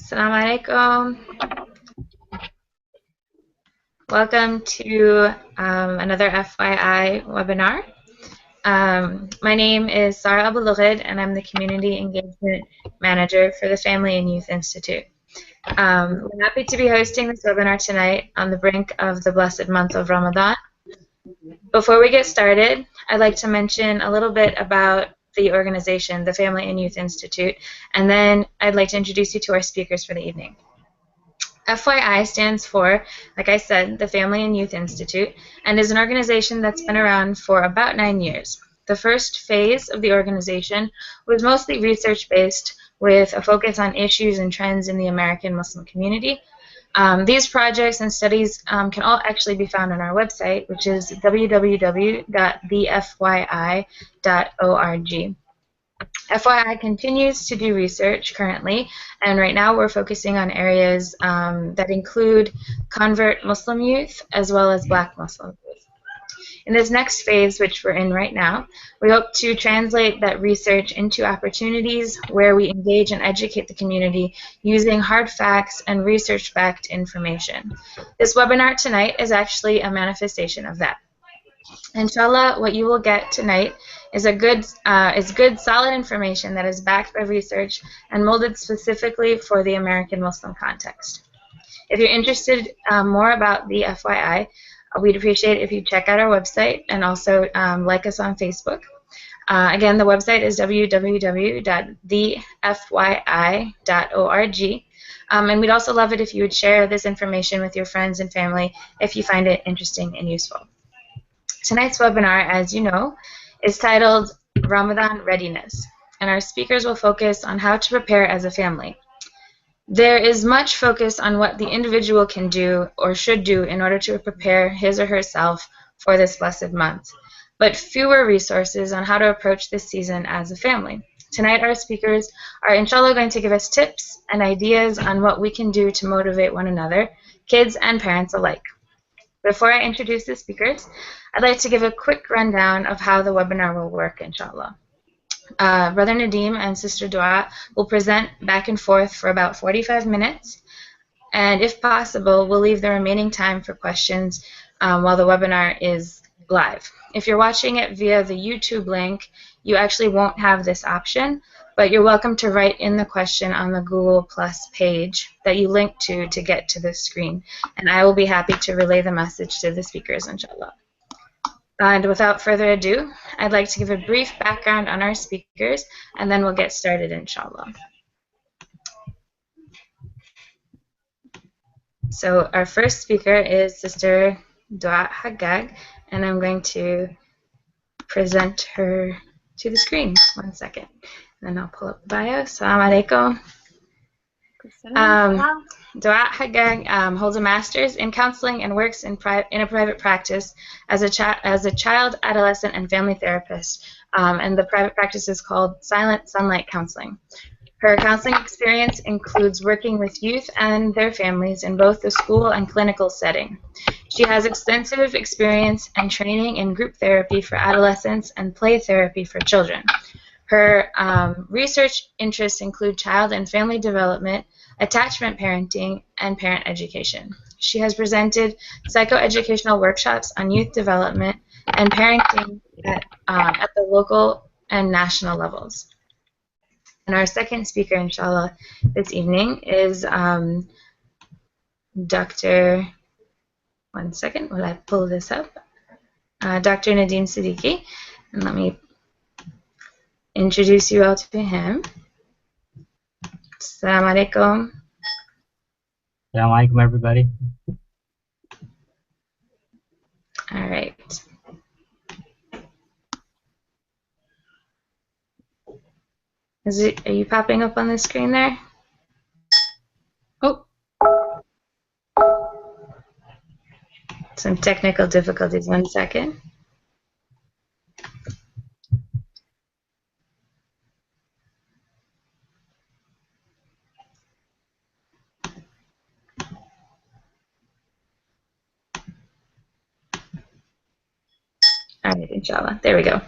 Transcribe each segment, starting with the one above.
Assalamu alaikum. Welcome to another FYI webinar. My name is Sarah Abulughed, and I'm the Community Engagement Manager for the Family and Youth Institute. We're happy to be hosting this webinar tonight on the brink of the blessed month of Ramadan. Before we get started, I'd like to mention a little bit about the organization, the Family and Youth Institute, and then I'd like to introduce you to our speakers for the evening. FYI stands for, like I said, the Family and Youth Institute, and is an organization that's been around for about 9 years. The first phase of the organization was mostly research-based, with a focus on issues and trends in the American Muslim community. These projects and studies can all actually be found on our website, which is www.thefyi.org. FYI continues to do research currently, and right now we're focusing on areas that include convert Muslim youth as well as Black Muslim youth. In this next phase, which we're in right now, we hope to translate that research into opportunities where we engage and educate the community using hard facts and research-backed information. This webinar tonight is actually a manifestation of that. Inshallah, what you will get tonight is good, solid information that is backed by research and molded specifically for the American Muslim context. If you're interested more about the FYI, we'd appreciate it if you check out our website and also like us on Facebook. Again, the website is www.thefyi.org. And we'd also love it if you would share this information with your friends and family if you find it interesting and useful. Tonight's webinar, as you know, is titled Ramadan Readiness, and our speakers will focus on how to prepare as a family. There is much focus on what the individual can do or should do in order to prepare his or herself for this blessed month, but fewer resources on how to approach this season as a family. Tonight our speakers are inshallah going to give us tips and ideas on what we can do to motivate one another, kids and parents alike. Before I introduce the speakers, I'd like to give a quick rundown of how the webinar will work, inshallah. Brother Nadeem and Sister Duaa will present back and forth for about 45 minutes, and if possible, we'll leave the remaining time for questions while the webinar is live. If you're watching it via the YouTube link, you actually won't have this option, but you're welcome to write in the question on the Google Plus page that you link to get to this screen, and I will be happy to relay the message to the speakers, inshallah. And without further ado, I'd like to give a brief background on our speakers, and then we'll get started, inshallah. So our first speaker is Sister Duaa Haggag, and I'm going to present her to the screen. 1 second. And then I'll pull up the bio. Assalamu alaikum. Duaa Haggag holds a master's in counseling and works in a private practice as a child, adolescent, and family therapist. And the private practice is called Silent Sunlight Counseling. Her counseling experience includes working with youth and their families in both the school and clinical setting. She has extensive experience and training in group therapy for adolescents and play therapy for children. Her research interests include child and family development, attachment parenting, and parent education. She has presented psychoeducational workshops on youth development and parenting at the local and national levels. And our second speaker, inshallah, this evening is Dr. 1 second, while I pull this up. Dr. Nadeem Siddiqi, and let me introduce you all to him. Assalamu alaikum. Assalamu alaikum, everybody. All right. Are you popping up on the screen there? Oh. Some technical difficulties. 1 second. All right, inshallah. There we go.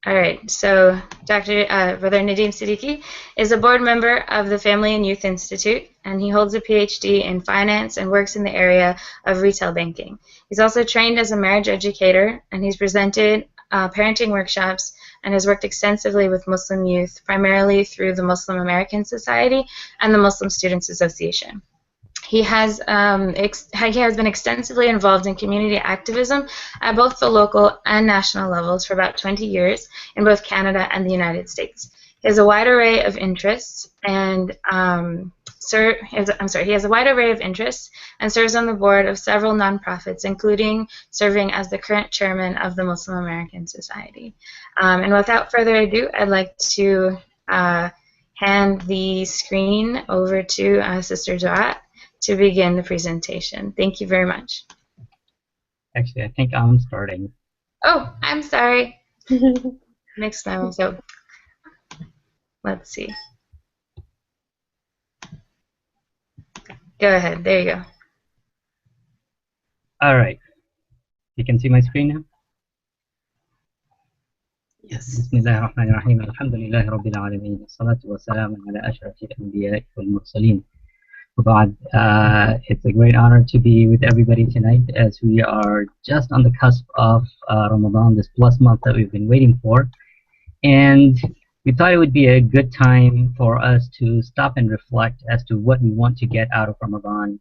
All right, so Brother Nadeem Siddiqi is a board member of the Family and Youth Institute, and he holds a PhD in finance and works in the area of retail banking. He's also trained as a marriage educator, and he's presented parenting workshops and has worked extensively with Muslim youth, primarily through the Muslim American Society and the Muslim Students Association. He has been extensively involved in community activism at both the local and national levels for about 20 years in both Canada and the United States. He has a wide array of interests and he has a wide array of interests and serves on the board of several nonprofits, including serving as the current chairman of the Muslim American Society. And without further ado, I'd like to hand the screen over to Sister Duaa to begin the presentation. Thank you very much. Actually, I think I'm starting. Oh, I'm sorry. Mixed now, so let's see. Go ahead, there you go. All right. You can see my screen now? Yes. بسم الله الرحمن الرحيم الحمد لله رب العالمين والصلاة والسلام على أشرف الأنبياء والمرسلين. It's a great honor to be with everybody tonight as we are just on the cusp of Ramadan, this plus month that we've been waiting for. And we thought it would be a good time for us to stop and reflect as to what we want to get out of Ramadan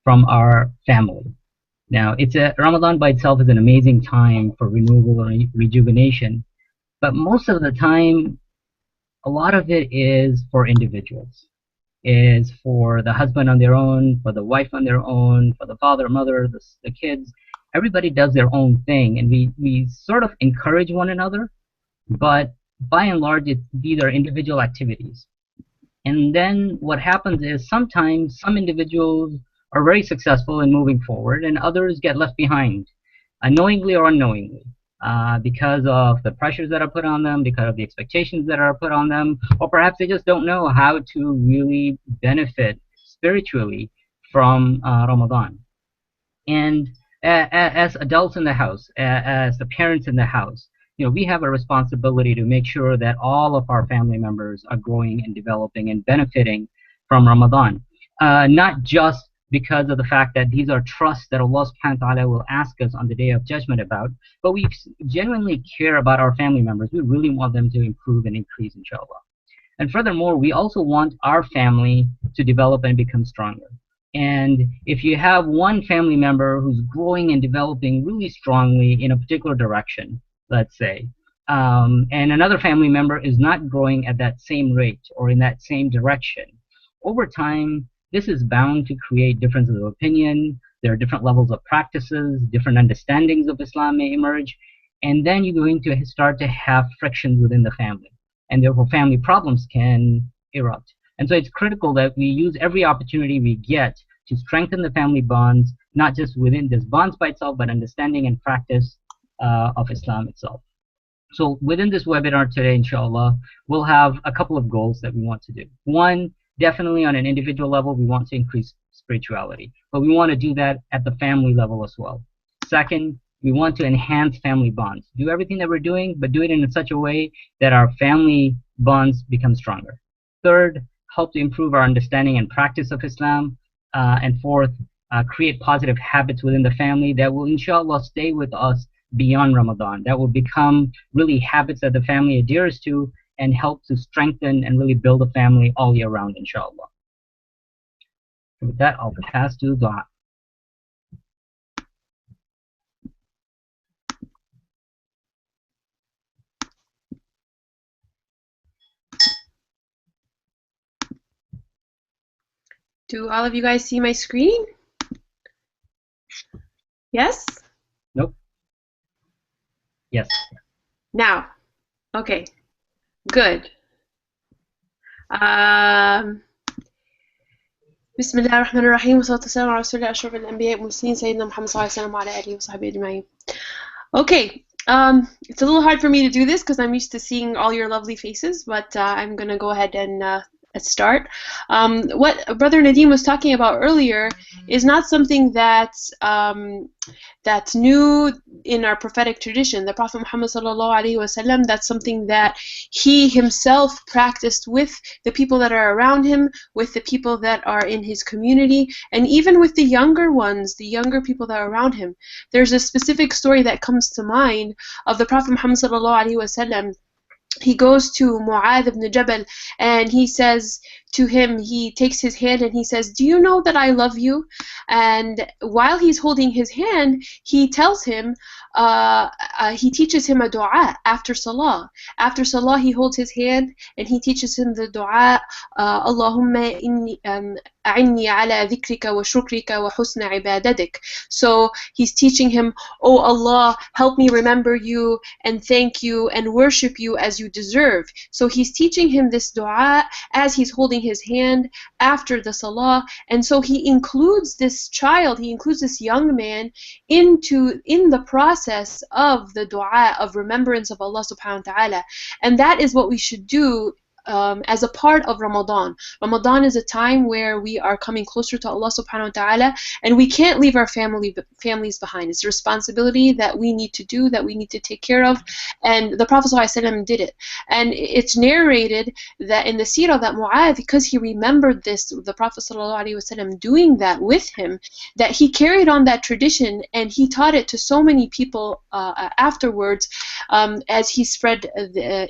from our family. Now, Ramadan by itself is an amazing time for renewal and rejuvenation, but most of the time, a lot of it is for individuals. Is for the husband on their own, for the wife on their own, for the father, mother, the kids. Everybody does their own thing, and we sort of encourage one another, but by and large, these are individual activities. And then what happens is sometimes some individuals are very successful in moving forward, and others get left behind, knowingly or unknowingly. Because of the pressures that are put on them, because of the expectations that are put on them, or perhaps they just don't know how to really benefit spiritually from Ramadan. And as adults in the house, as the parents in the house, we have a responsibility to make sure that all of our family members are growing and developing and benefiting from Ramadan. Not just because of the fact that these are trusts that Allah subhanahu wa ta'ala will ask us on the Day of Judgment about, but we genuinely care about our family members. We really want them to improve and increase, inshallah. And furthermore, we also want our family to develop and become stronger. And if you have one family member who's growing and developing really strongly in a particular direction, let's say, and another family member is not growing at that same rate or in that same direction, over time, this is bound to create differences of opinion. There are different levels of practices, different understandings of Islam may emerge, and then you're going to start to have frictions within the family, and therefore family problems can erupt. And so it's critical that we use every opportunity we get to strengthen the family bonds, not just within this bonds by itself, but understanding and practice of Islam itself. So within this webinar today, inshallah, we'll have a couple of goals that we want to do. One, definitely on an individual level, we want to increase spirituality, but we want to do that at the family level as well. Second, we want to enhance family bonds. Do everything that we're doing, but do it in such a way that our family bonds become stronger. Third, help to improve our understanding and practice of Islam. And fourth, create positive habits within the family that will, inshallah, stay with us beyond Ramadan. That will become really habits that the family adheres to and help to strengthen and really build a family all year round, inshallah. With that, I'll pass to Duaa. Do all of you guys see my screen? Yes? Nope. Yes. Now. Okay. Good. بسم الله الرحمن الرحيم والصلاة والسلام على رسول الله أشرف الأنبياء والمرسلين سيدنا محمد صلى الله عليه وسلم وعلى آله وصحبه أجمعين. Okay, it's a little hard for me to do this because I'm used to seeing all your lovely faces, but I'm gonna go ahead and start. What Brother Nadeem was talking about earlier is not something that's new in our prophetic tradition. The Prophet Muhammad ﷺ, that's something that he himself practiced with the people that are around him, with the people that are in his community, and even with the younger ones, the younger people that are around him. There's a specific story that comes to mind of the Prophet Muhammad ﷺ. He goes to Mu'adh ibn Jabal and he says to him, he takes his hand and he says, "Do you know that I love you?" And while he's holding his hand, he tells him, he teaches him a dua after salah. After salah, he holds his hand and he teaches him the dua, Allahumma inni a'inni ala dhikrika wa shukrika wa husna ibadatik. So he's teaching him, "Oh Allah, help me remember you and thank you and worship you as you deserve." So he's teaching him this dua as he's holding his hand after the salah, and so he includes this child, he includes this young man in the process of the dua of remembrance of Allah subhanahu wa ta'ala. And that is what we should do as a part of Ramadan. Ramadan is a time where we are coming closer to Allah subhanahu wa ta'ala, and we can't leave our families behind. It's a responsibility that we need to do, that we need to take care of, and the Prophet ﷺ did it. And it's narrated that in the seerah that Mu'adh, because he remembered this, the Prophet ﷺ doing that with him, that he carried on that tradition and he taught it to so many people afterwards, as he spread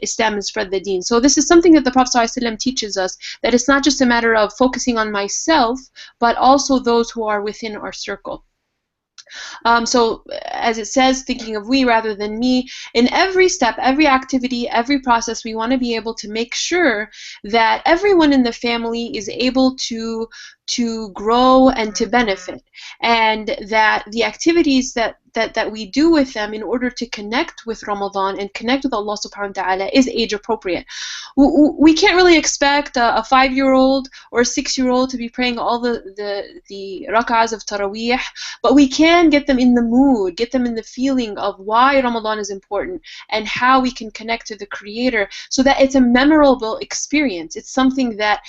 Islam and spread the deen. So this is something that the Prophet ﷺ teaches us, that it's not just a matter of focusing on myself, but also those who are within our circle. So as it says, thinking of we rather than me, in every step, every activity, every process, we want to be able to make sure that everyone in the family is able to grow and to benefit, and that the activities that we do with them in order to connect with Ramadan and connect with Allah subhanahu wa ta'ala is age appropriate. We can't really expect a 5-year-old or a 6-year-old to be praying all the rak'ahs of Taraweeh, but we can get them in the mood, get them in the feeling of why Ramadan is important and how we can connect to the Creator, so that it's a memorable experience. It's something that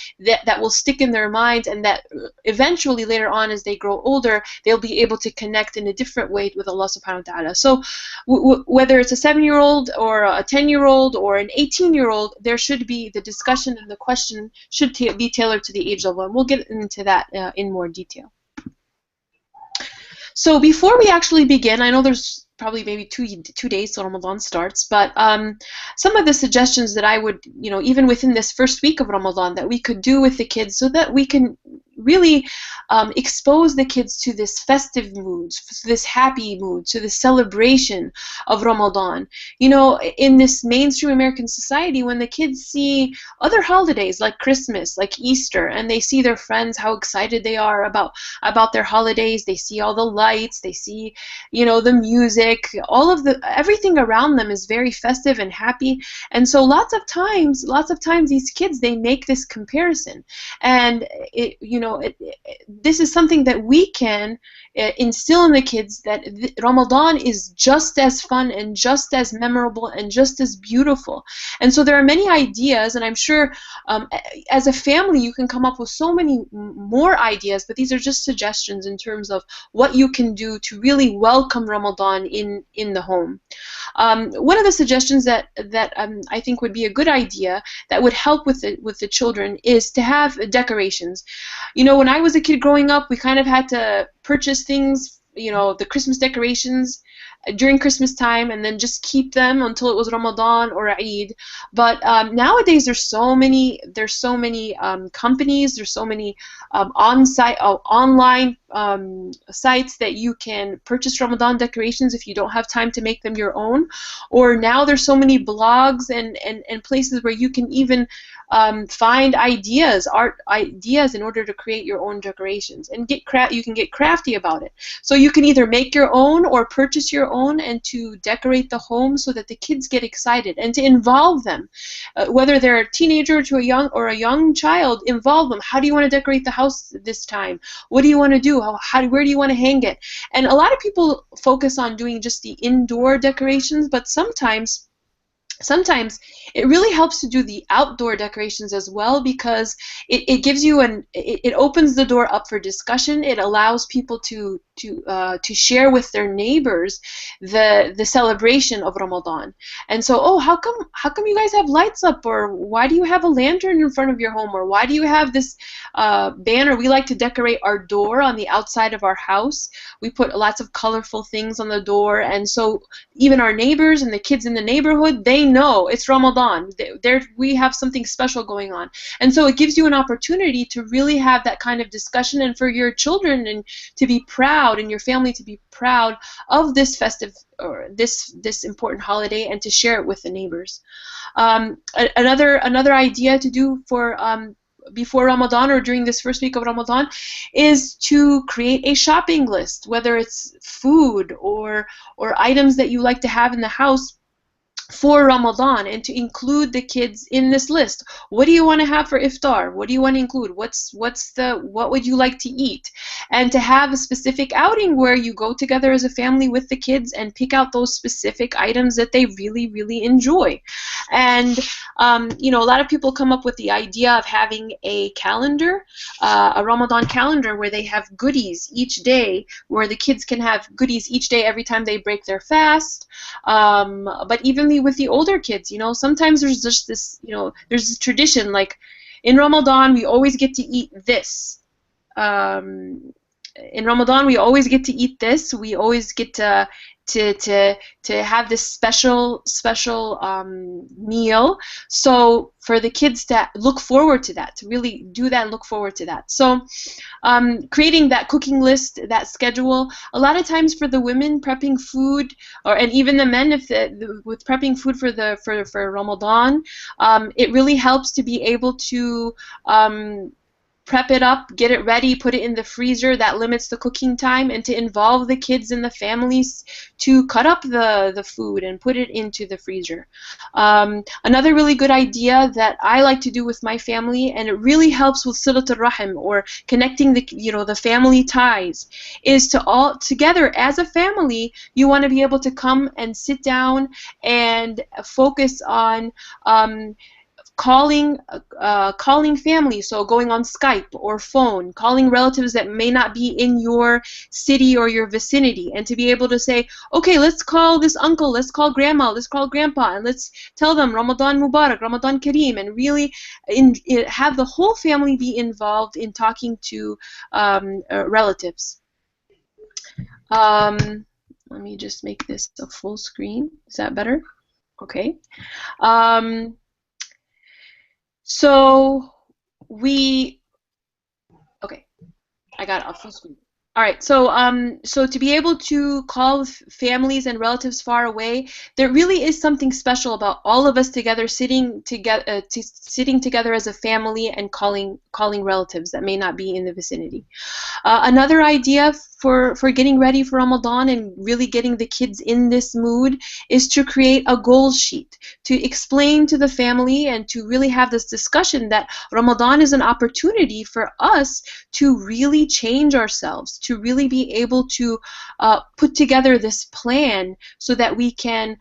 will stick in their minds, and that eventually later on, as they grow older, they'll be able to connect in a different way with Allah subhanahu wa ta'ala. So whether it's a 7-year-old or a 10-year-old or an 18-year-old, there should be the discussion and the question should be tailored to the age level, and we'll get into that in more detail. So before we actually begin, I know there's probably maybe two days till Ramadan starts, but some of the suggestions that I would, even within this first week of Ramadan, that we could do with the kids so that we can really expose the kids to this festive mood, to this happy mood, to the celebration of Ramadan. In this mainstream American society, when the kids see other holidays like Christmas, like Easter, and they see their friends, how excited they are about their holidays, they see all the lights, they see, the music, everything around them is very festive and happy. And so lots of times these kids, they make this comparison, and this is something that we can instill in the kids, that Ramadan is just as fun and just as memorable and just as beautiful. And so there are many ideas, and I'm sure as a family you can come up with so many more ideas, but these are just suggestions in terms of what you can do to really welcome Ramadan in the home. One of the suggestions that I think would be a good idea that would help with the children is to have decorations. When I was a kid growing up, we kind of had to purchase things, the Christmas decorations during Christmas time, and then just keep them until it was Ramadan or Eid. But nowadays there's so many companies, there's so many online sites that you can purchase Ramadan decorations if you don't have time to make them your own. Or now there's so many blogs and places where you can even find art ideas in order to create your own decorations, and you can get crafty about it. So you can either make your own or purchase your own, and to decorate the home so that the kids get excited, and to involve them, whether they're a teenager to a young child. Involve them. How do you want to decorate the house this time? What do you want to do? Where do you want to hang it? And a lot of people focus on doing just the indoor decorations, but sometimes sometimes it really helps to do the outdoor decorations as well, because it gives you it opens the door up for discussion. It allows people to share with their neighbors the celebration of Ramadan. And so, oh, how come you guys have lights up, or why do you have a lantern in front of your home, or why do you have this banner? We like to decorate our door on the outside of our house. We put lots of colorful things on the door, and so even our neighbors and the kids in the neighborhood, they know it's Ramadan. We have something special going on. And so it gives you an opportunity to really have that kind of discussion, and for your children and to be proud, and your family to be proud of this festive or this important holiday, and to share it with the neighbors. Another idea to do for before Ramadan or during this first week of Ramadan is to create a shopping list, whether it's food or items that you like to have in the house for Ramadan, and to include the kids in this list. What do you want to have for iftar? What do you want to include? What would you like to eat? And to have a specific outing where you go together as a family with the kids and pick out those specific items that they really, really enjoy. And you know, a lot of people come up with the idea of having a calendar, a Ramadan calendar, where they have goodies each day, where the kids can have goodies each day every time they break their fast. But even with the older kids, you know, sometimes there's just this, you know, there's this tradition, like in Ramadan we always get to eat this. In Ramadan we always get to eat this. We always get to have this special meal. So for the kids to look forward to that, to really do that and look forward to that. So creating that cooking list, that schedule. A lot of times for the women, prepping food, and even the men, with prepping food for Ramadan, it really helps to be able to prep it up, get it ready, put it in the freezer. That limits the cooking time, and to involve the kids and the families to cut up the food and put it into the freezer. Another really good idea that I like to do with my family, and it really helps with silat al-rahim, or connecting the family ties, is to all together as a family, you want to be able to come and sit down and focus on calling family, so going on Skype or phone, calling relatives that may not be in your city or your vicinity, and to be able to say, okay, let's call this uncle, let's call grandma, let's call grandpa, and let's tell them Ramadan Mubarak, Ramadan Kareem, and really have the whole family be involved in talking to relatives. Let me just make this a full screen. Is that better? Okay. So okay, I got it off full screen. All right, so to be able to call families and relatives far away, there really is something special about all of us together, sitting together as a family and calling relatives that may not be in the vicinity. Another idea for getting ready for Ramadan and really getting the kids in this mood is to create a goal sheet, to explain to the family and to really have this discussion that Ramadan is an opportunity for us to really change ourselves, to really be able to put together this plan so that we can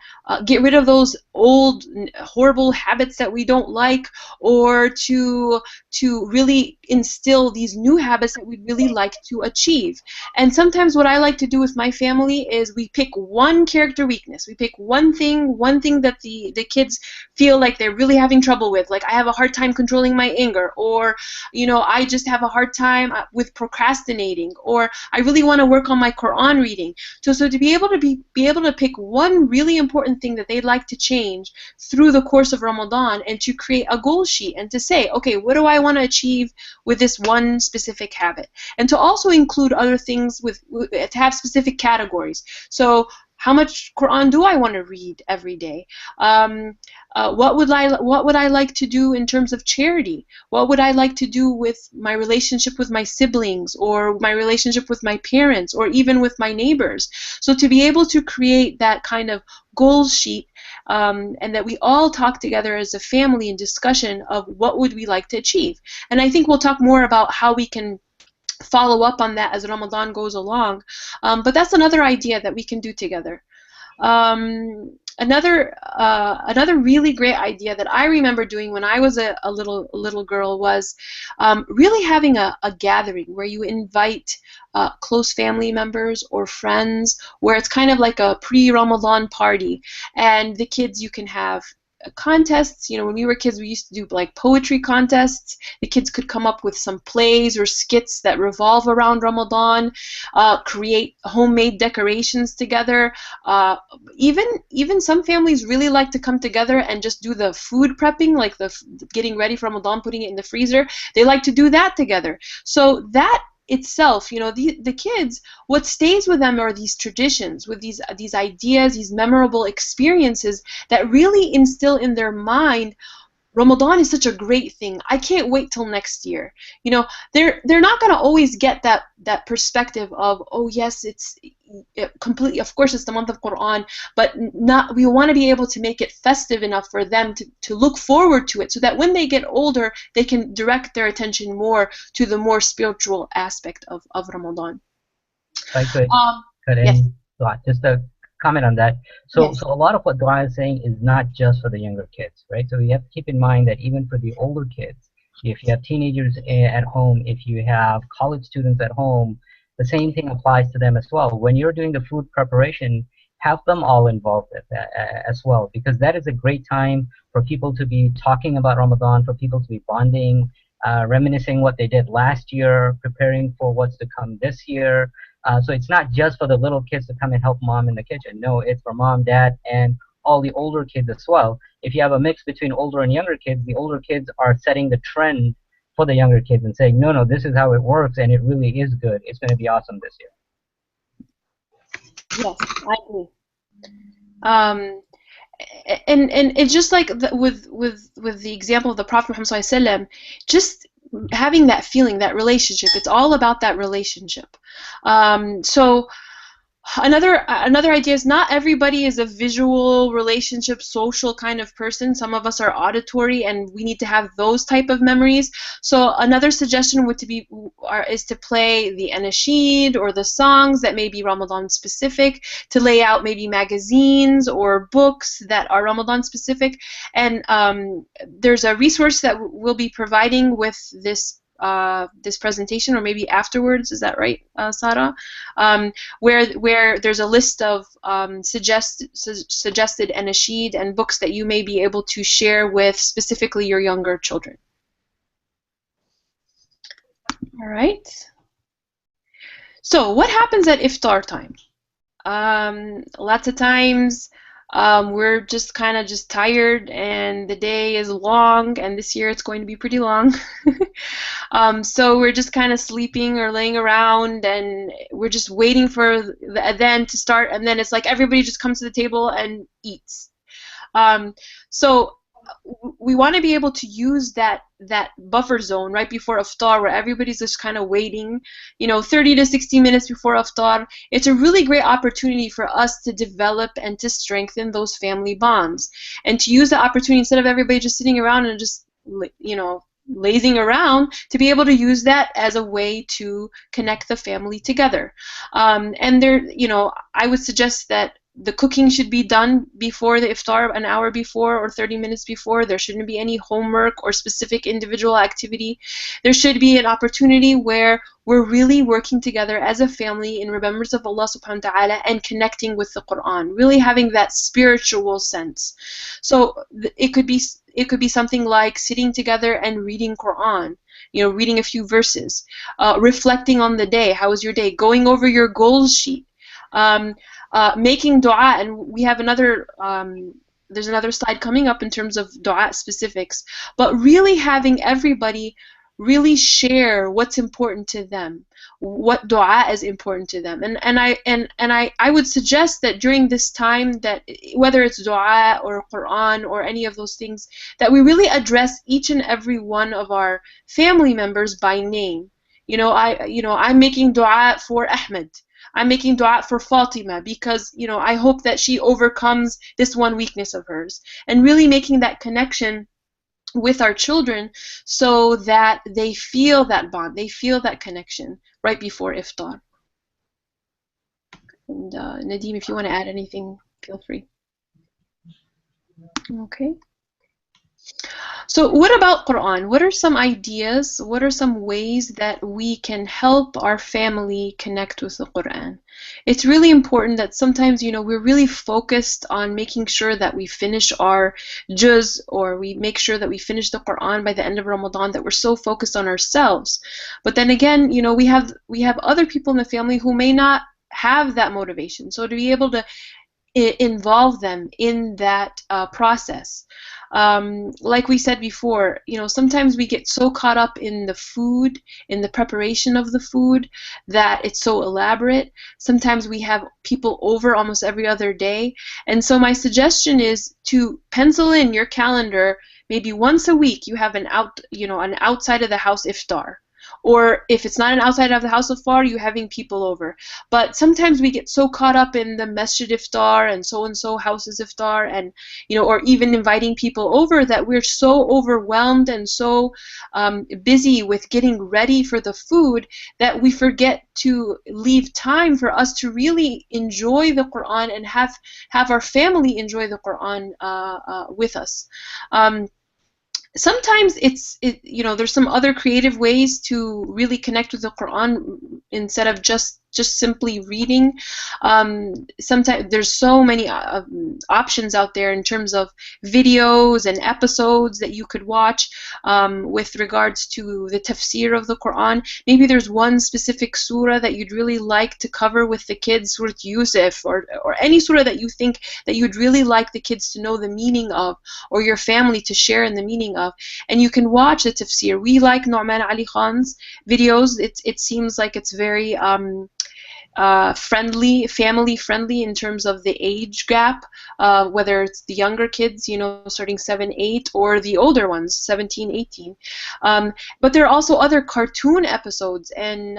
get rid of those old horrible habits that we don't like, or to really instill these new habits that we'd really like to achieve. And sometimes what I like to do with my family is we pick one character weakness. We pick one thing that the kids feel like they're really having trouble with. Like, I have a hard time controlling my anger, or, you know, I just have a hard time with procrastinating, or I really want to work on my Qur'an reading. So to be able to pick one really important thing that they'd like to change through the course of Ramadan, and to create a goal sheet and to say, okay, what do I want to achieve with this one specific habit? And to also include other things to have specific categories. So how much Qur'an do I want to read every day? What would I like to do in terms of charity? What would I like to do with my relationship with my siblings, or my relationship with my parents, or even with my neighbors? So to be able to create that kind of goal sheet, and that we all talk together as a family in discussion of what would we like to achieve. And I think we'll talk more about how we can follow up on that as Ramadan goes along. But that's another idea that we can do together. Another really great idea that I remember doing when I was a little girl was really having a gathering where you invite close family members or friends, where it's kind of like a pre-Ramadan party, and the kids, you can have contests. You know, when we were kids, we used to do like poetry contests. The kids could come up with some plays or skits that revolve around Ramadan, create homemade decorations together. Even some families really like to come together and just do the food prepping, like the getting ready for Ramadan, putting it in the freezer. They like to do that together. So that itself, you know, the kids, what stays with them are these traditions, with these ideas, these memorable experiences that really instill in their mind, Ramadan is such a great thing. I can't wait till next year. You know, they're not going to always get that perspective of, oh yes, it's completely, of course it's the month of Qur'an, but not, we want to be able to make it festive enough for them to look forward to it, so that when they get older, they can direct their attention more to the more spiritual aspect of Ramadan. If I could cut yes. in, just a comment on that. So, Yes. so a lot of what Duaa is saying is not just for the younger kids, right? So we have to keep in mind that even for the older kids, if you have teenagers at home, if you have college students at home, the same thing applies to them as well. When you're doing the food preparation, have them all involved with that, as well, because that is a great time for people to be talking about Ramadan, for people to be bonding, reminiscing what they did last year, preparing for what's to come this year. So it's not just for the little kids to come and help mom in the kitchen. No, it's for mom, dad, and all the older kids as well. If you have a mix between older and younger kids, the older kids are setting the trend for the younger kids and saying, no, this is how it works, and it really is good. It's going to be awesome this year. Yes, I agree. And it's just like with the example of the Prophet Muhammad ﷺ, just having that feeling, that relationship. It's all about that relationship. So another idea is, not everybody is a visual, relationship, social kind of person. Some of us are auditory, and we need to have those type of memories. So another suggestion is to play the anasheed or the songs that may be Ramadan specific, to lay out maybe magazines or books that are Ramadan specific. And there's a resource that we'll be providing with this presentation, or maybe afterwards. Is that right, Sarah? Where there's a list of suggested anasheed and books that you may be able to share with specifically your younger children. All right. So what happens at iftar time? Lots of times we're just kind of just tired, and the day is long, and this year it's going to be pretty long. So we're just kind of sleeping or laying around, and we're just waiting for the adhan to start, and then it's like everybody just comes to the table and eats. So we want to be able to use that buffer zone right before iftar, where everybody's just kind of waiting, 30 to 60 minutes before iftar. It's a really great opportunity for us to develop and to strengthen those family bonds, and to use the opportunity, instead of everybody just sitting around and just lazing around, to be able to use that as a way to connect the family together. And I would suggest that the cooking should be done before the iftar, an hour before or 30 minutes before. There shouldn't be any homework or specific individual activity. There should be an opportunity where we're really working together as a family in remembrance of Allah subhanahu wa ta'ala, and connecting with the Qur'an, really having that spiritual sense. So it could be something like sitting together and reading Qur'an, reading a few verses, reflecting on the day. How was your day? Going over your goals sheet. Making dua, and we have there's another slide coming up in terms of dua specifics, but really having everybody really share what's important to them, what dua is important to them. And I would suggest that during this time, that whether it's dua or Qur'an or any of those things, that we really address each and every one of our family members by name. I'm making dua for Ahmed. I'm making dua for Fatima, because I hope that she overcomes this one weakness of hers, and really making that connection with our children so that they feel that bond, they feel that connection right before iftar. And Nadeem, if you want to add anything, feel free. Okay. So what about Quran? What are some ideas? What are some ways that we can help our family connect with the Quran? It's really important that sometimes, we're really focused on making sure that we finish our juz, or we make sure that we finish the Quran by the end of Ramadan, that we're so focused on ourselves. But then again, we have other people in the family who may not have that motivation. So to be able to involve them in that process. Like we said before, sometimes we get so caught up in the food, in the preparation of the food, that it's so elaborate. Sometimes we have people over almost every other day. And so my suggestion is to pencil in your calendar, maybe once a week you have an outside of the house iftar. Or if it's not an outside of the house iftar, you're having people over. But sometimes we get so caught up in the masjid iftar and so houses iftar, and or even inviting people over, that we're so overwhelmed and so busy with getting ready for the food that we forget to leave time for us to really enjoy the Quran and have our family enjoy the Quran with us. Sometimes there's some other creative ways to really connect with the Quran instead of just simply reading. Sometimes there's so many options out there in terms of videos and episodes that you could watch with regards to the tafsir of the Quran. Maybe there's one specific surah that you'd really like to cover with the kids, Surah Yusuf, or any surah that you think that you'd really like the kids to know the meaning of, or your family to share in the meaning of. And you can watch the tafsir. We like Nu'man Ali Khan's videos. It seems like it's very family friendly in terms of the age gap, whether it's the younger kids, starting 7, 8, or the older ones, 17, 18. But there are also other cartoon episodes and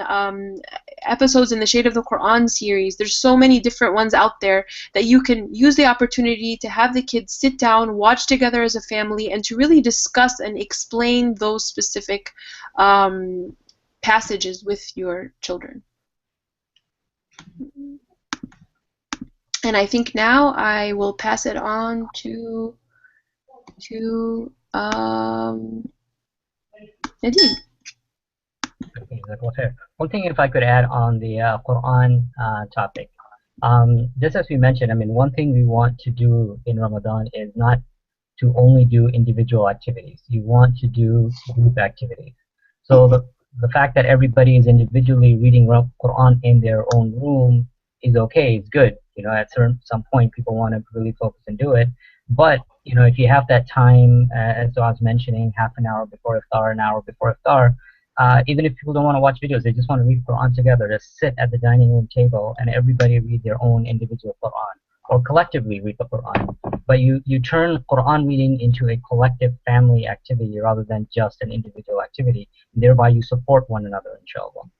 episodes in the Shade of the Quran series. There's so many different ones out there that you can use the opportunity to have the kids sit down, watch together as a family, and to really discuss and explain those specific passages with your children. And I think now I will pass it on to Nadeem. Okay, one thing, if I could add on the Quran topic, just as we mentioned, I mean, one thing we want to do in Ramadan is not to only do individual activities. You want to do group activities. So the fact that everybody is individually reading Quran in their own room is okay, it's good. At some point people want to really focus and do it. But, if you have that time, as I was mentioning, half an hour before iftar, an hour before iftar, even if people don't want to watch videos, they just want to read Quran together, to sit at the dining room table and everybody read their own individual Quran, or collectively read the Quran. But you turn Quran reading into a collective family activity rather than just an individual activity. And thereby you support one another, inshallah.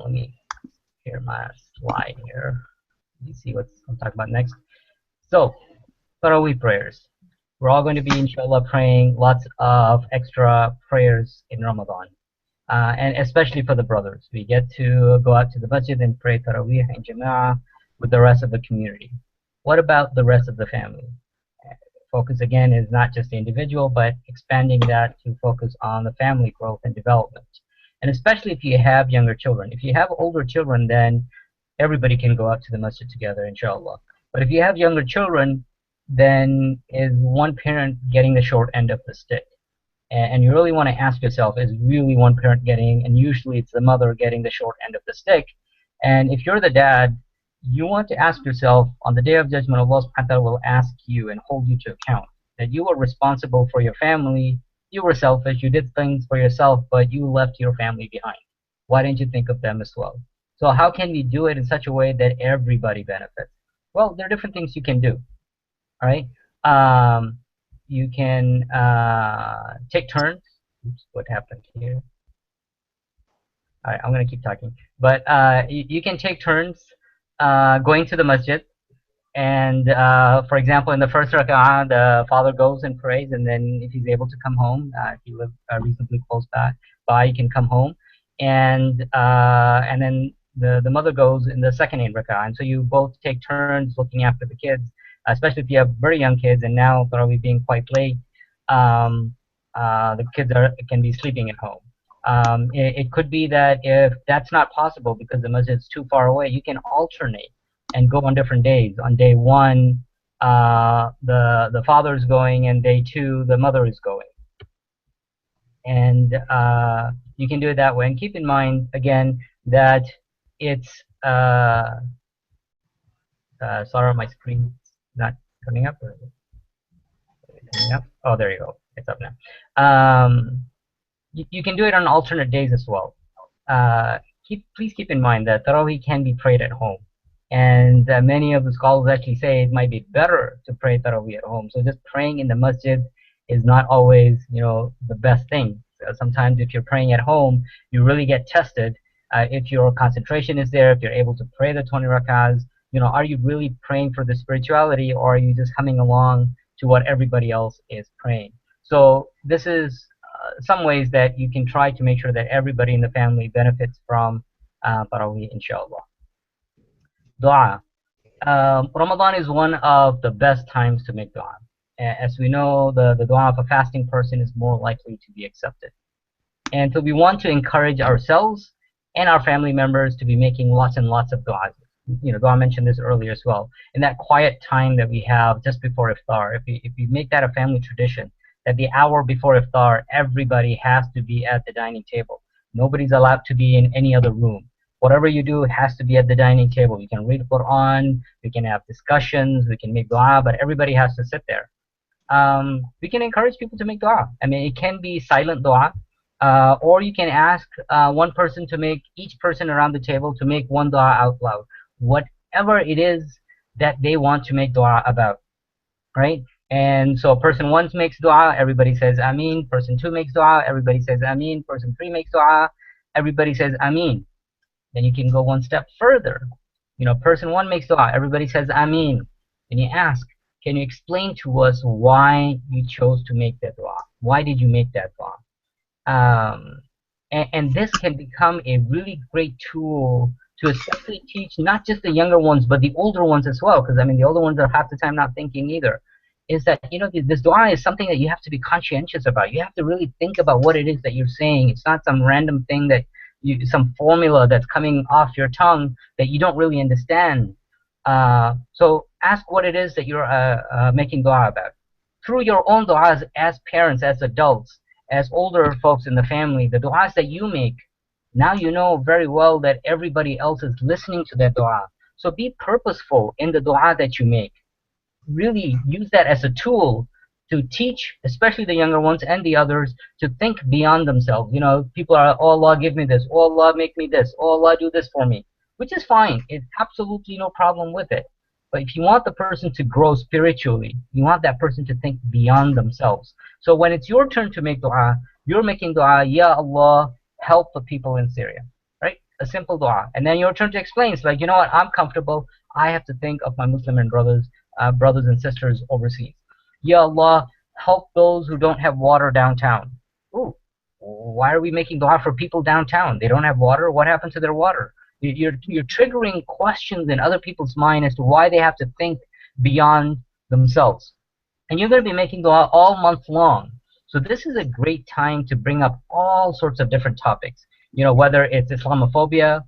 Let me share my slide here. Let me see what I'm talking about next. So, Tarawih prayers. We're all going to be, inshallah, praying lots of extra prayers in Ramadan. And especially for the brothers. We get to go out to the masjid and pray Tarawih in Jama'ah with the rest of the community. What about the rest of the family? Focus again is not just the individual, but expanding that to focus on the family growth and development. And especially if you have younger children. If you have older children, then everybody can go out to the masjid together, inshallah. But if you have younger children, then is one parent getting the short end of the stick? And you really want to ask yourself, is really one parent getting, and usually it's the mother getting the short end of the stick. And if you're the dad, you want to ask yourself, on the day of judgment, Allah subhanahu wa ta'ala will ask you and hold you to account that you were responsible for your family, you were selfish, you did things for yourself, but you left your family behind. Why didn't you think of them as well? So how can we do it in such a way that everybody benefits? Well, there are different things you can do. All right? You can take turns. Oops, what happened here? All right, I'm going to keep talking. But you can take turns going to the masjid. And for example, in the first rak'ah, the father goes and prays, and then if he's able to come home, if you live reasonably close by, you can come home. And then the mother goes in the second rak'ah. And so you both take turns looking after the kids. especially if you have very young kids, and now probably being quite late, the kids can be sleeping at home. It could be that if that's not possible because the masjid is too far away, you can alternate and go on different days. On day one, the father is going, and day two, the mother is going. And you can do it that way. And keep in mind, again, that it's sorry, my screen's not coming up. Or is it coming up? Oh, there you go. It's up now. You can do it on alternate days as well. Please keep in mind that Tarawih can be prayed at home. And many of the scholars actually say it might be better to pray Tarawih at home. So just praying in the masjid is not always, the best thing. Sometimes if you're praying at home, you really get tested. If your concentration is there, if you're able to pray the 20 rakahs, are you really praying for the spirituality, or are you just coming along to what everybody else is praying? So this is some ways that you can try to make sure that everybody in the family benefits from Tarawih, inshallah. Du'a. Ramadan is one of the best times to make du'a. As we know, the du'a of a fasting person is more likely to be accepted. And so we want to encourage ourselves and our family members to be making lots and lots of du'as. Du'a mentioned this earlier as well. In that quiet time that we have just before iftar, if we make that a family tradition, that the hour before iftar, everybody has to be at the dining table. Nobody's allowed to be in any other room. Whatever you do, it has to be at the dining table. You can read Qur'an, we can have discussions, we can make dua, but everybody has to sit there. We can encourage people to make dua. I mean, it can be silent dua, or you can ask one person to make, each person around the table to make one dua out loud. Whatever it is that they want to make dua about, right? And so person 1 makes dua, everybody says Ameen. Person 2 makes dua, everybody says Ameen. Person 3 makes dua, everybody says Ameen. Then you can go one step further. Person 1 makes dua, everybody says Ameen. Then you ask, can you explain to us why you chose to make that dua? Why did you make that dua? And this can become a really great tool to especially teach not just the younger ones, but the older ones as well. Because, the older ones are half the time not thinking either. Is that, this dua is something that you have to be conscientious about. You have to really think about what it is that you're saying. It's not some random thing that some formula that's coming off your tongue that you don't really understand. So ask what it is that you're making dua about. Through your own duas as parents, as adults, as older folks in the family, the duas that you make, now you know very well that everybody else is listening to that dua. So be purposeful in the dua that you make. Really use that as a tool to teach, especially the younger ones and the others, to think beyond themselves. People are, oh Allah, give me this. Oh Allah, make me this. Oh Allah, do this for me. Which is fine. It's absolutely no problem with it. But if you want the person to grow spiritually, you want that person to think beyond themselves. So when it's your turn to make dua, you're making dua, Ya Allah, help the people in Syria. Right? A simple dua. And then your turn to explain. It's like, you know what, I'm comfortable. I have to think of my Muslim and brothers and sisters overseas. Ya Allah, help those who don't have water downtown. Ooh, why are we making dua for people downtown? They don't have water? What happened to their water? You're triggering questions in other people's mind as to why they have to think beyond themselves. And you're going to be making dua all month long. So this is a great time to bring up all sorts of different topics. Whether it's Islamophobia,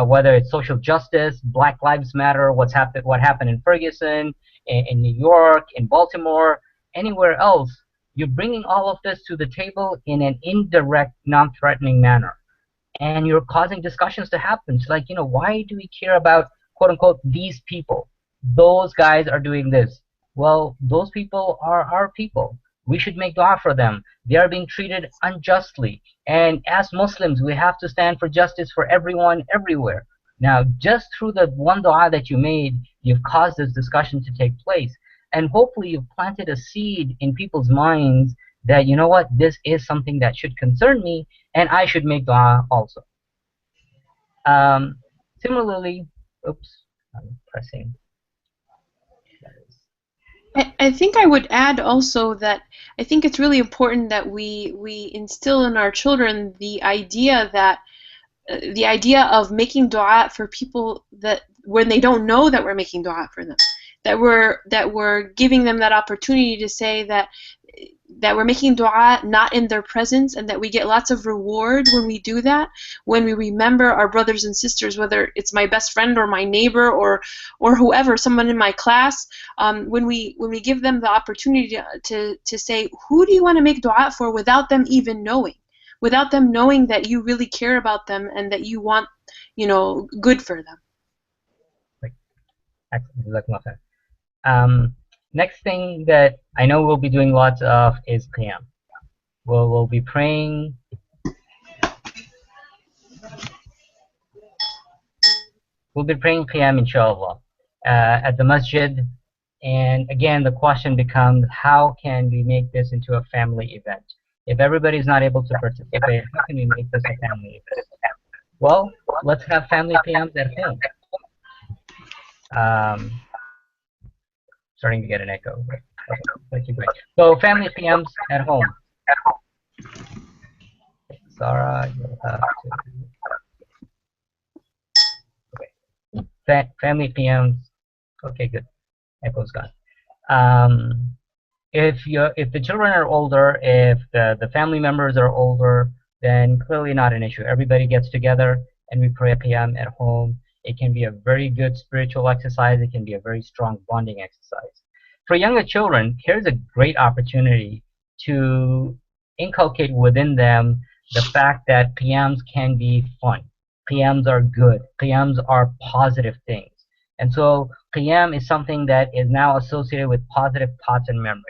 whether it's social justice, Black Lives Matter, what happened in Ferguson, in New York, in Baltimore, anywhere else, you're bringing all of this to the table in an indirect, non-threatening manner. And you're causing discussions to happen. It's like, why do we care about, quote unquote, these people? Those guys are doing this. Well, those people are our people. We should make dua for them. They are being treated unjustly. And as Muslims, we have to stand for justice for everyone, everywhere. Now, just through the one dua that you made, you've caused this discussion to take place. And hopefully you've planted a seed in people's minds that, you know what, this is something that should concern me, and I should make dua also. Similarly, oops, I'm pressing. I think I would add also that I think it's really important that we instill in our children the idea of making dua for people that when they don't know that we're making dua for them. we're giving them that opportunity to say that we're making dua not in their presence, and that we get lots of reward when we do that, when we remember our brothers and sisters, whether it's my best friend or my neighbor or whoever, someone in my class, when we give them the opportunity to say, who do you want to make dua for, without them even knowing, that you really care about them and that you want, good for them. Excellent. Next thing that I know we'll be doing lots of is qiyam. We'll be praying. We'll be praying qiyam, inshallah, at the masjid. And again, the question becomes, how can we make this into a family event? If everybody's not able to participate, how can we make this a family event? Well, let's have family qiyams at home. Starting to get an echo. Okay, great. So family qiyams at home. Sarah, you'll have to. Okay. Family qiyams. Okay, good. Echo's gone. If the children are older, if the family members are older, then clearly not an issue. Everybody gets together and we pray a qiyam at home. It can be a very good spiritual exercise. It can be a very strong bonding exercise. For younger children, here's a great opportunity to inculcate within them the fact that qiyams can be fun. Qiyams are good. Qiyams are positive things. And so qiyam is something that is now associated with positive thoughts and memories.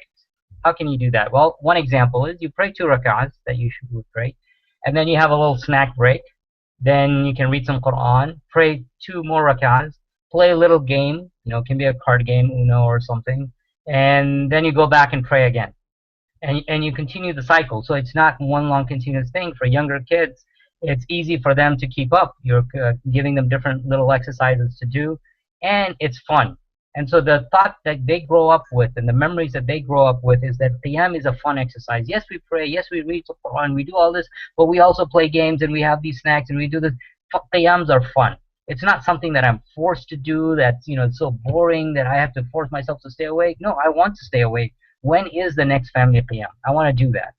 How can you do that? Well, one example is you pray 2 rak'ahs that you would pray, and then you have a little snack break. Then you can read some Qur'an, pray 2 more rak'ahs, play a little game, it can be a card game, Uno or something, and then you go back and pray again. And you continue the cycle. So it's not one long continuous thing. For younger kids, it's easy for them to keep up. You're giving them different little exercises to do, and it's fun. And so the thought that they grow up with and the memories that they grow up with is that qiyam is a fun exercise. Yes, we pray, yes, we read the Qur'an, we do all this, but we also play games and we have these snacks and we do this. Qiyams are fun. It's not something that I'm forced to do that's, it's so boring that I have to force myself to stay awake. No, I want to stay awake. When is the next family qiyam? I want to do that.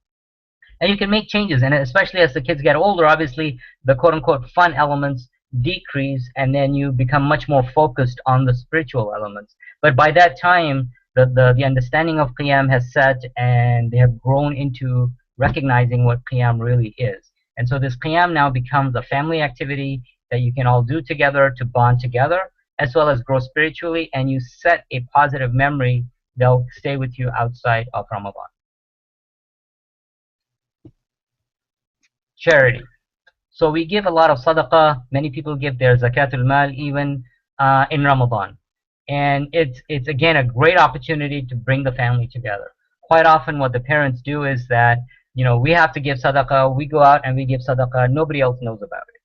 And you can make changes, and especially as the kids get older, obviously the quote-unquote fun elements decrease, and then you become much more focused on the spiritual elements. But by that time, the understanding of qiyam has set, and they have grown into recognizing what qiyam really is. And so this qiyam now becomes a family activity that you can all do together to bond together, as well as grow spiritually, and you set a positive memory that will stay with you outside of Ramadan. Charity. So we give a lot of sadaqah. Many people give their zakatul mal even in Ramadan. And it's again a great opportunity to bring the family together. Quite often what the parents do is that, we have to give sadaqah, we go out and we give sadaqah, nobody else knows about it.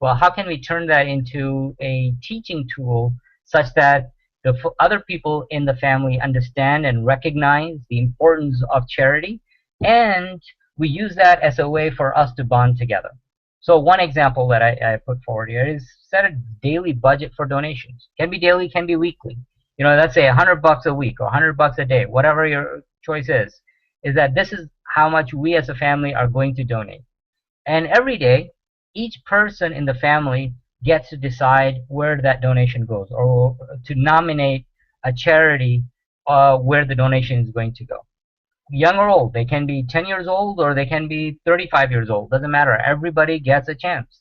Well, how can we turn that into a teaching tool such that the other people in the family understand and recognize the importance of charity, and we use that as a way for us to bond together? So one example that I put forward here is set a daily budget for donations. Can be daily, can be weekly. Let's say $100 a week or $100 a day, whatever your choice is that this is how much we as a family are going to donate. And every day, each person in the family gets to decide where that donation goes, or to nominate a charity where the donation is going to go. Young or old, they can be 10 years old or they can be 35 years old, doesn't matter. Everybody gets a chance.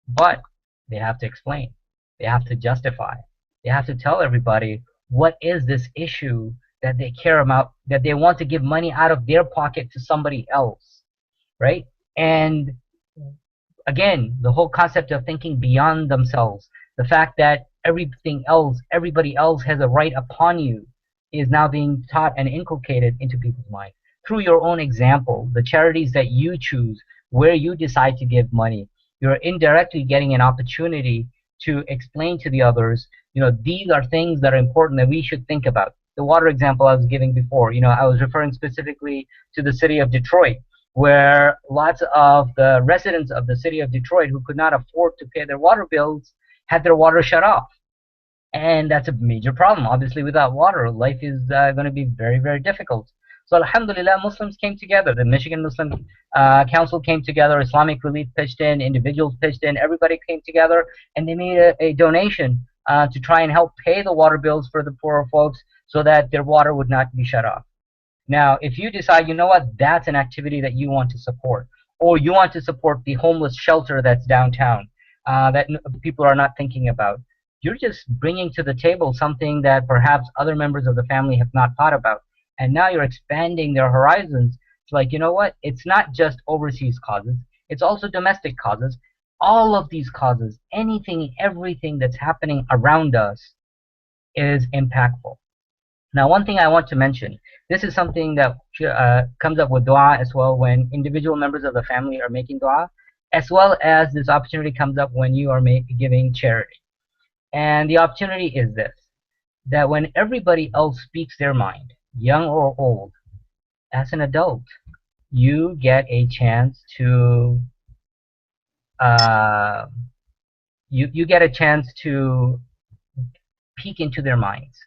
But they have to explain, they have to justify, they have to tell everybody what is this issue that they care about, that they want to give money out of their pocket to somebody else, right? And again, the whole concept of thinking beyond themselves, the fact that everybody else has a right upon you, is now being taught and inculcated into people's minds. Through your own example, the charities that you choose, where you decide to give money, you're indirectly getting an opportunity to explain to the others, these are things that are important that we should think about. The water example I was giving before, I was referring specifically to the city of Detroit, where lots of the residents of the city of Detroit who could not afford to pay their water bills had their water shut off. And that's a major problem. Obviously, without water, life is going to be very, very difficult. So alhamdulillah, Muslims came together. The Michigan Muslim Council came together, Islamic Relief pitched in, individuals pitched in, everybody came together, and they made a donation to try and help pay the water bills for the poorer folks so that their water would not be shut off. Now, if you decide, you know what, that's an activity that you want to support, or you want to support the homeless shelter that's downtown that people are not thinking about, you're just bringing to the table something that perhaps other members of the family have not thought about. And now you're expanding their horizons. It's like, you know what, it's not just overseas causes, it's also domestic causes. All of these causes, anything, everything that's happening around us is impactful. Now, one thing I want to mention, this is something that comes up with dua as well when individual members of the family are making dua, as well as this opportunity comes up when you are giving charity. And the opportunity is this, that when everybody else speaks their mind, young or old, as an adult, you get a chance to you get a chance to peek into their minds.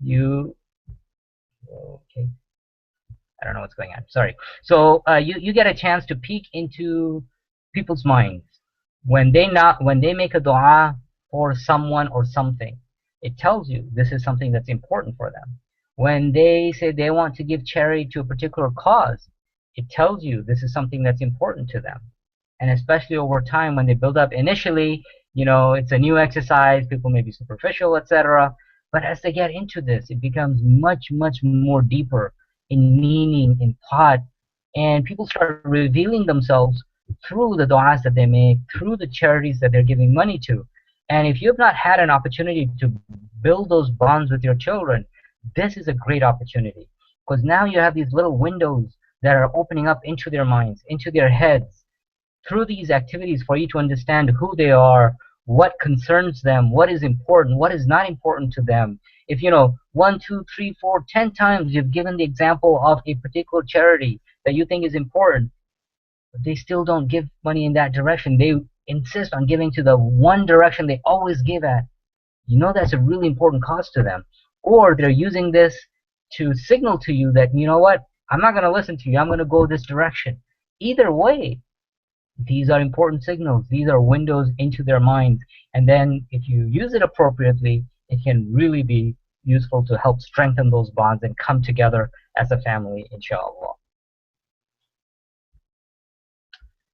Okay, I don't know what's going on. Sorry. So you get a chance to peek into people's minds when they make a dua for someone or something. It tells you this is something that's important for them. When they say they want to give charity to a particular cause, it tells you this is something that's important to them. And especially over time when they build up, initially, you know, it's a new exercise, people may be superficial, etc. But as they get into this, it becomes much, much more deeper in meaning, in thought, and people start revealing themselves through the du'as that they make, through the charities that they're giving money to. And if you have not had an opportunity to build those bonds with your children, this is a great opportunity, because now you have these little windows that are opening up into their minds, into their heads, through these activities for you to understand who they are, what concerns them, what is important, what is not important to them. If, you know, 1, 2, 3, 4, 10 times you've given the example of a particular charity that you think is important, but they still don't give money in that direction, they insist on giving to the one direction they always give at, you know that's a really important cause to them. Or they're using this to signal to you that, you know what, I'm not going to listen to you, I'm going to go this direction. Either way, these are important signals. These are windows into their minds. And then if you use it appropriately, it can really be useful to help strengthen those bonds and come together as a family, inshallah.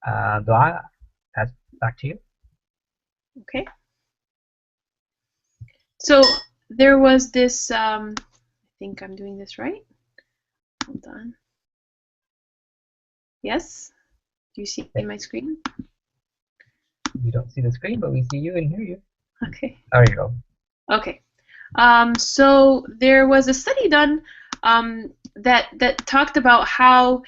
Duaa, that's back to you. Okay. So there was this, I think I'm doing this right. Hold on. Yes? Do you see my screen? You don't see the screen, but we see you and hear you. Okay. There you go. Okay. So there was a study done that talked about how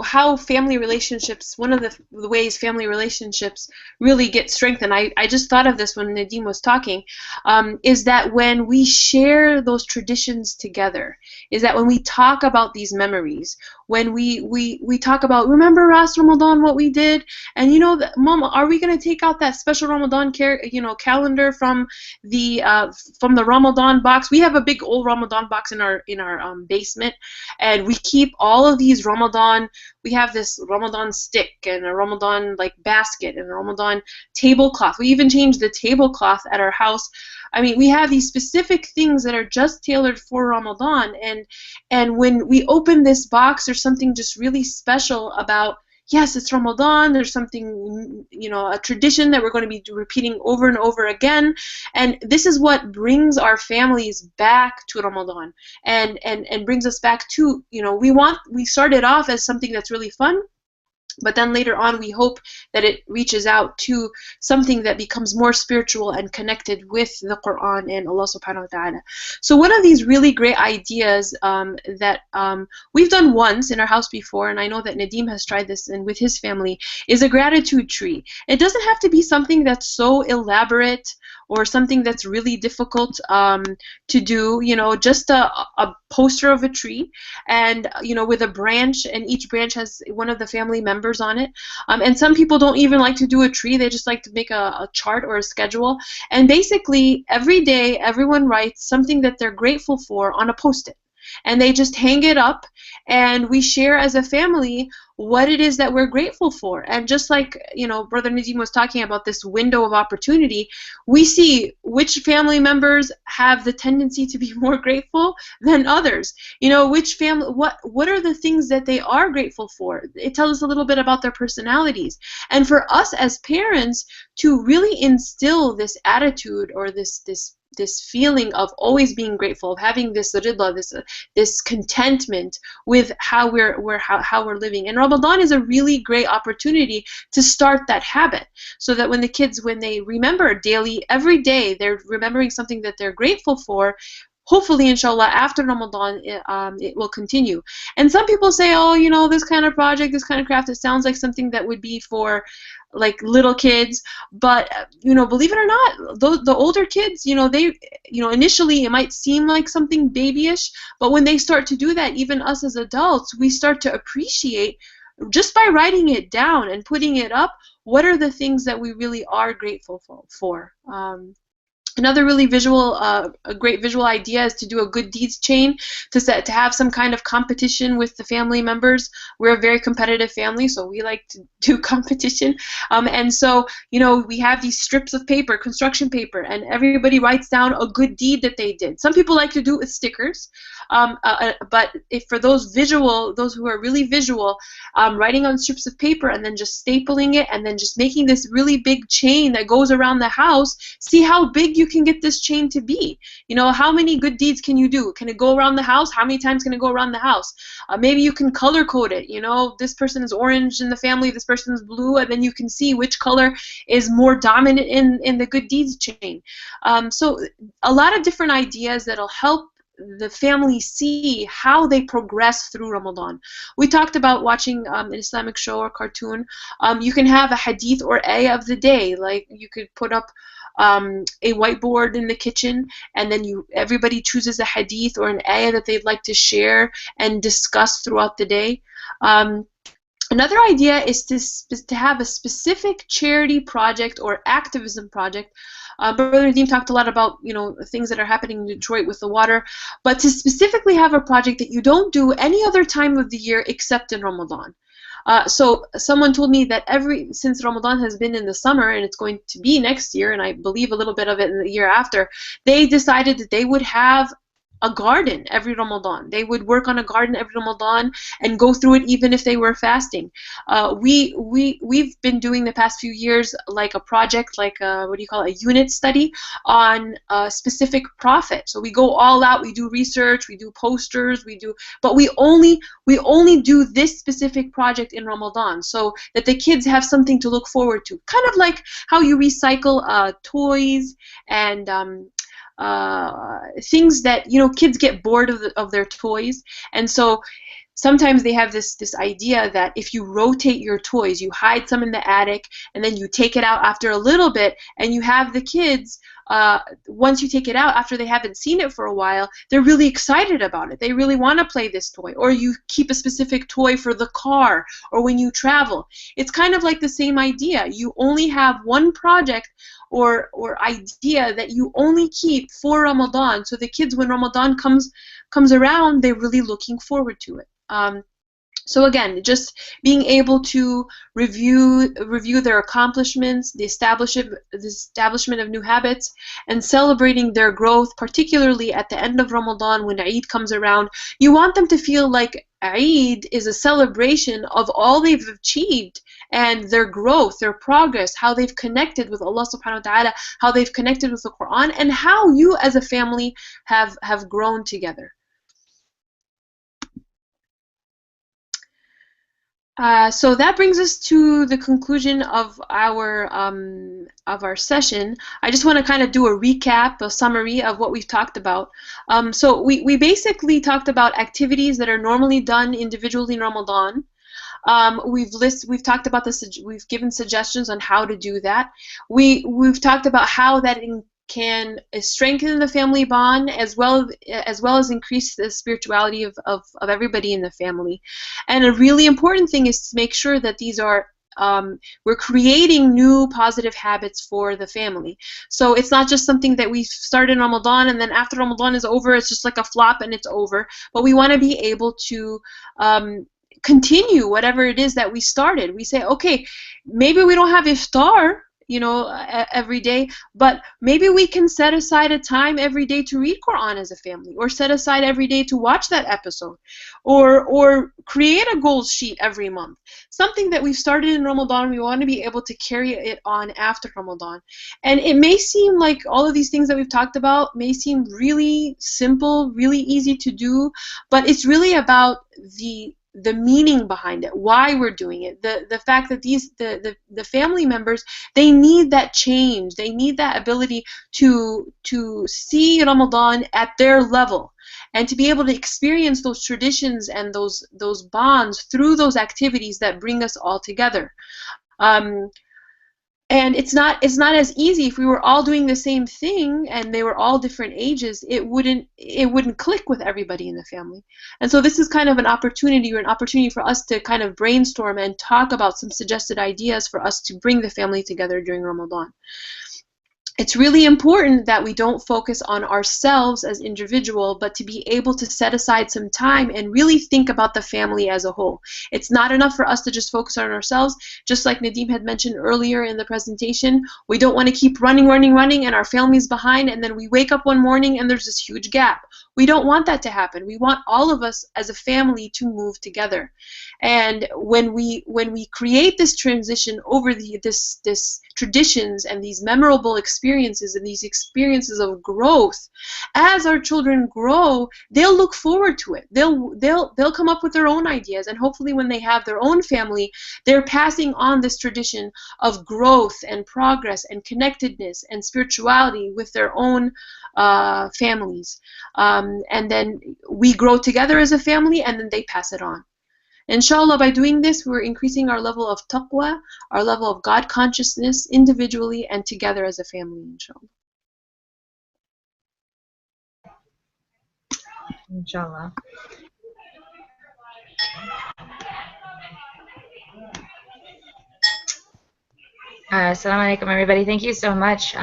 how family relationships, one of the ways family relationships really get strengthened, I just thought of this when Nadeem was talking, is that when we share those traditions together, is that when we talk about these memories, when we talk about, remember last Ramadan what we did, and you know, Mom, are we going to take out that special Ramadan calendar from the Ramadan box? We have a big old Ramadan box in our basement, and we keep all of these Ramadan. We have this Ramadan stick and a Ramadan basket and a Ramadan tablecloth. We even changed the tablecloth at our house. I mean, we have these specific things that are just tailored for Ramadan, and when we open this box, there's something just really special about, yes, it's Ramadan, there's something, you know, a tradition that we're going to be repeating over and over again, and this is what brings our families back to Ramadan, and brings us back to, you know, we started off as something that's really fun, but then later on we hope that it reaches out to something that becomes more spiritual and connected with the Qur'an and Allah subhanahu wa ta'ala. So one of these really great ideas that we've done once in our house before, and I know that Nadeem has tried this and with his family, is a gratitude tree. It doesn't have to be something that's so elaborate or something that's really difficult to do, you know, just a poster of a tree, and, you know, with a branch, and each branch has one of the family members members on it. And some people don't even like to do a tree. They just like to make a chart or a schedule. And basically, every day, everyone writes something that they're grateful for on a post-it. And they just hang it up, and we share as a family what it is that we're grateful for. And just like, you know, Brother Nadeem was talking about this window of opportunity, we see which family members have the tendency to be more grateful than others. You know, which family, what are the things that they are grateful for? It tells us a little bit about their personalities. And for us as parents to really instill this attitude or this feeling of always being grateful, of having this ridla, this contentment with how we're living. And Ramadan is a really great opportunity to start that habit, so that when the kids, when they remember daily, every day, they're remembering something that they're grateful for. Hopefully, inshallah, after Ramadan, it will continue. And some people say, oh, you know, this kind of project, this kind of craft, it sounds like something that would be for like little kids. But, you know, believe it or not, the older kids, you know, initially it might seem like something babyish, but when they start to do that, even us as adults, we start to appreciate, just by writing it down and putting it up, what are the things that we really are grateful for. Another really a great visual idea is to do a good deeds chain, to have some kind of competition with the family members. We're a very competitive family, so we like to do competition. And so, you know, we have these strips of paper, construction paper, and everybody writes down a good deed that they did. Some people like to do it with stickers, but if for those who are really visual, writing on strips of paper and then just stapling it and then just making this really big chain that goes around the house. See how big you can get this chain to be. You know, how many good deeds can you do? Can it go around the house? How many times can it go around the house? Maybe you can color code it. You know, this person is orange in the family, this person is blue, and then you can see which color is more dominant in the good deeds chain. So a lot of different ideas that'll help the family see how they progress through Ramadan. We talked about watching an Islamic show or cartoon. You can have a hadith or ayah of the day. Like you could put up a whiteboard in the kitchen, and then everybody chooses a hadith or an ayah that they'd like to share and discuss throughout the day. Another idea is to have a specific charity project or activism project. Brother Nadeem talked a lot about, you know, things that are happening in Detroit with the water, but to specifically have a project that you don't do any other time of the year except in Ramadan. So someone told me that since Ramadan has been in the summer and it's going to be next year, and I believe a little bit of it in the year after, they decided that they would have a garden every Ramadan. They would work on a garden every Ramadan and go through it even if they were fasting. We've been doing the past few years like a project, like a unit study on a specific prophet. So we go all out, we do research, we do posters, but we only do this specific project in Ramadan, so that the kids have something to look forward to. Kind of like how you recycle toys and things that, you know, kids get bored of their toys, and so sometimes they have this idea that if you rotate your toys, you hide some in the attic and then you take it out after a little bit, and you have the kids, once you take it out after they haven't seen it for a while, they're really excited about it. They really want to play this toy. Or you keep a specific toy for the car or when you travel. It's kind of like the same idea. You only have one project or idea that you only keep for Ramadan, so the kids, when Ramadan comes around, they're really looking forward to it. So again, just being able to review their accomplishments, the establishment of new habits, and celebrating their growth, particularly at the end of Ramadan when Eid comes around. You want them to feel like Eid is a celebration of all they've achieved and their growth, their progress, how they've connected with Allah subhanahu wa ta'ala, how they've connected with the Qur'an, and how you as a family have grown together. So that brings us to the conclusion of our session. I just want to kind of do a recap, a summary of what we've talked about. So we basically talked about activities that are normally done individually in Ramadan. We've talked about we've given suggestions on how to do that. We've talked about how that can strengthen the family bond as well as increase the spirituality of everybody in the family. And a really important thing is to make sure that these are we're creating new positive habits for the family. So it's not just something that we start in Ramadan and then after Ramadan is over, it's just like a flop and it's over. But we want to be able to continue whatever it is that we started. We say, okay, maybe we don't have iftar, you know, every day, but maybe we can set aside a time every day to read Qur'an as a family, or set aside every day to watch that episode, or create a goals sheet every month. Something that we've started in Ramadan, we want to be able to carry it on after Ramadan. And it may seem like all of these things that we've talked about may seem really simple, really easy to do, but it's really about the meaning behind it, why we're doing it, the fact that the family members, they need that change, they need that ability to see Ramadan at their level, and to be able to experience those traditions and those bonds through those activities that bring us all together. And it's not as easy. If we were all doing the same thing and they were all different ages, it wouldn't click with everybody in the family. And so this is kind of an opportunity for us to kind of brainstorm and talk about some suggested ideas for us to bring the family together during Ramadan. It's really important that we don't focus on ourselves as individual, but to be able to set aside some time and really think about the family as a whole. It's not enough for us to just focus on ourselves. Just like Nadeem had mentioned earlier in the presentation, we don't want to keep running and our family's behind, and then we wake up one morning and there's this huge gap. We don't want that to happen. We want all of us as a family to move together. And when we create this transition over this traditions and these memorable experiences and these experiences of growth, as our children grow, they'll look forward to it. They'll come up with their own ideas, and hopefully when they have their own family, they're passing on this tradition of growth and progress and connectedness and spirituality with their own families. And then we grow together as a family, and then they pass it on. Inshallah, by doing this, we're increasing our level of taqwa, our level of God consciousness individually and together as a family, inshallah. Inshallah. Assalamu alaikum, everybody. Thank you so much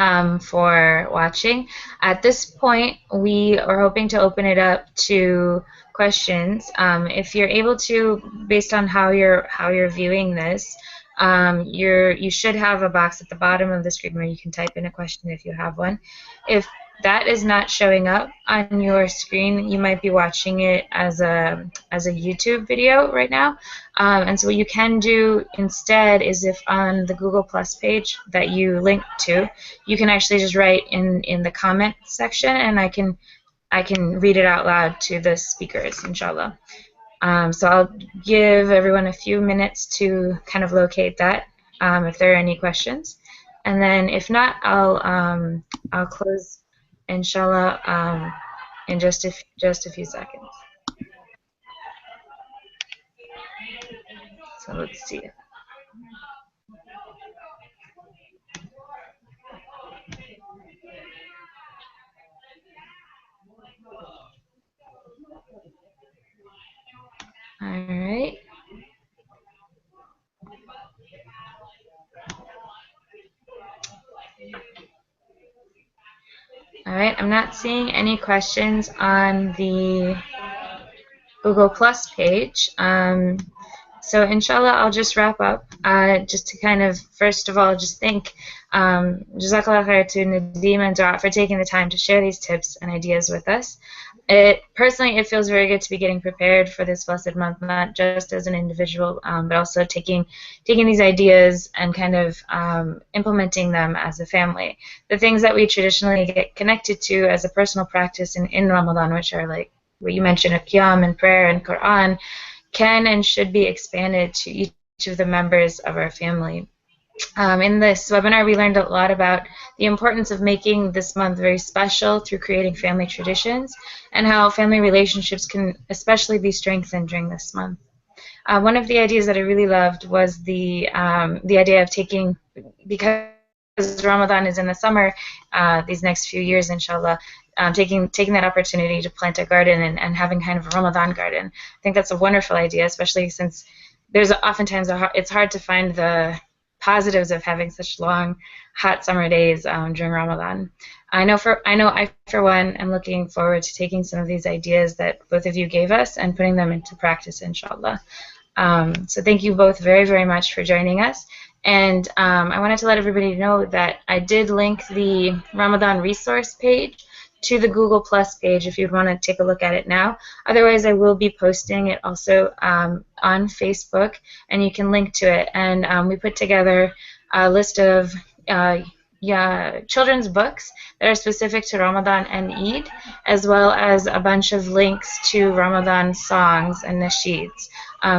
for watching. At this point, we are hoping to open it up to questions. If you're able to, based on how you're viewing this, you should have a box at the bottom of the screen where you can type in a question if you have one. If that is not showing up on your screen, you might be watching it as a YouTube video right now. And so what you can do instead is, if on the Google Plus page that you link to, you can actually just write in the comment section, and I can read it out loud to the speakers, inshallah. So I'll give everyone a few minutes to kind of locate that, if there are any questions, and then if not, I'll close, inshallah, in just a few seconds. So let's see. All right. All right, I'm not seeing any questions on the Google Plus page. So inshallah, I'll just wrap up, just to kind of, first of all, just thank Jazakallah khair to Nadeem and Duaa for taking the time to share these tips and ideas with us. Personally, it feels very good to be getting prepared for this blessed month, not just as an individual, but also taking these ideas and kind of implementing them as a family. The things that we traditionally get connected to as a personal practice in Ramadan, which are like what you mentioned, Qiyam and prayer and Qur'an, can and should be expanded to each of the members of our family. In this webinar, we learned a lot about the importance of making this month very special through creating family traditions, and how family relationships can especially be strengthened during this month. One of the ideas that I really loved was the idea of taking, because Ramadan is in the summer, these next few years, inshallah, taking that opportunity to plant a garden and having kind of a Ramadan garden. I think that's a wonderful idea, especially since there's oftentimes it's hard to find the positives of having such long, hot summer days during Ramadan. I know I for one am looking forward to taking some of these ideas that both of you gave us and putting them into practice, inshallah. So thank you both very, very much for joining us. And I wanted to let everybody know that I did link the Ramadan resource page to the Google Plus page if you'd want to take a look at it now. Otherwise, I will be posting it also on Facebook, and you can link to it. And we put together a list of children's books that are specific to Ramadan and Eid, as well as a bunch of links to Ramadan songs and nasheeds.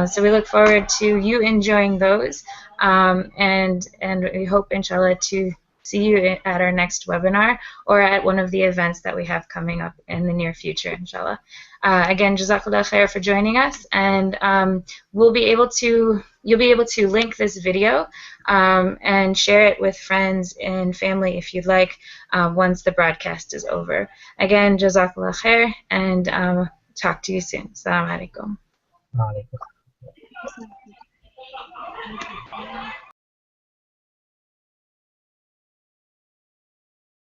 So we look forward to you enjoying those, and we hope, inshallah, to see you at our next webinar or at one of the events that we have coming up in the near future, inshallah. Again, Jazakallah khair for joining us, and you'll be able to link this video and share it with friends and family if you'd like once the broadcast is over. Again, Jazakallah khair, and talk to you soon. Assalamu alaikum. Waalaikumsalam.